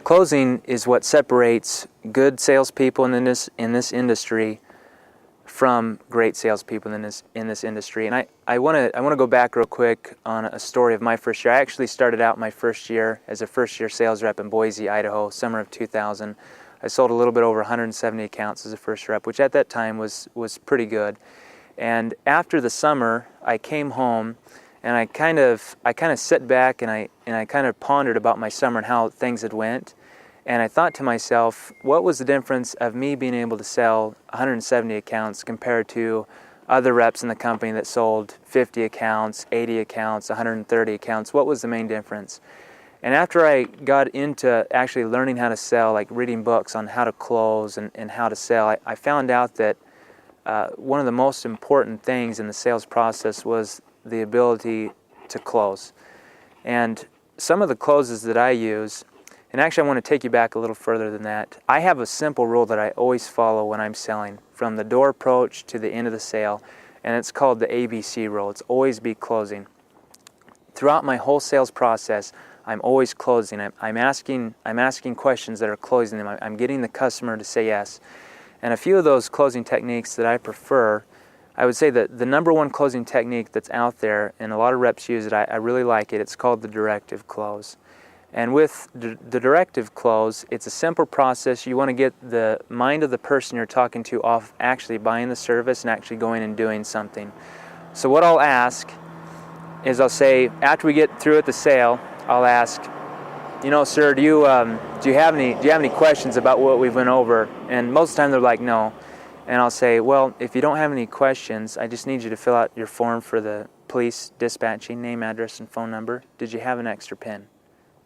Closing is what separates good salespeople in this industry from great salespeople in this industry. And I want to go back real quick on a story of my first year. I actually started out my first year as a first-year sales rep in Boise, Idaho, summer of 2000. I sold a little bit over 170 accounts as a first rep, which at that time was pretty good. And after the summer, I came home and I kind of sat back and I kind of pondered about my summer and how things had went. And I thought to myself, what was the difference of me being able to sell 170 accounts compared to other reps in the company that sold 50 accounts, 80 accounts, 130 accounts? What was the main difference? And after I got into actually learning how to sell, like reading books on how to close and how to sell, I found out that one of the most important things in the sales process was the ability to close. And some of the closes that I use, and actually I want to take you back a little further than that. I have a simple rule that I always follow when I'm selling, from the door approach to the end of the sale, and it's called the ABC rule. It's always be closing. Throughout my whole sales process, I'm always closing. I'm asking questions that are closing them. I'm getting the customer to say yes. And a few of those closing techniques that I prefer, I would say that the number one closing technique that's out there, and a lot of reps use it, I really like it, it's called the directive close. And with the directive close, it's a simple process. You want to get the mind of the person you're talking to off actually buying the service and actually going and doing something. So what I'll ask is, I'll say, after we get through at the sale, I'll ask, you know, sir, do you have any questions about what we've went over? And most of the time they're like, no. And I'll say, well, if you don't have any questions, I just need you to fill out your form for the police dispatching, name, address, and phone number. Did you have an extra pin?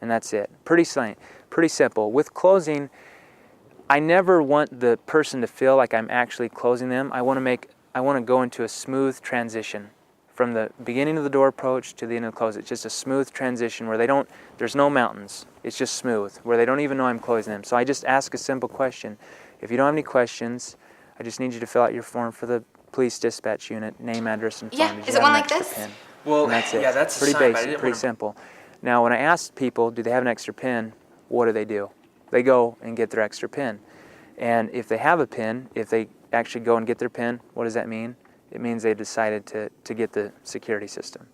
And that's it. Pretty simple. With closing, I never want the person to feel like I'm actually closing them. I want to go into a smooth transition from the beginning of the door approach to the end of the close. It's just a smooth transition where there's no mountains. It's just smooth, where they don't even know I'm closing them. So I just ask a simple question. If you don't have any questions, I just need you to fill out your form for the police dispatch unit, name, address, and phone. Yeah, is it one like this? Pin? Well, and that's it. Yeah, that's pretty fine, basic, pretty simple. Now, when I ask people, do they have an extra pin, what do? They go and get their extra pin. And if they have a pin, if they actually go and get their pin, what does that mean? It means they decided to get the security system.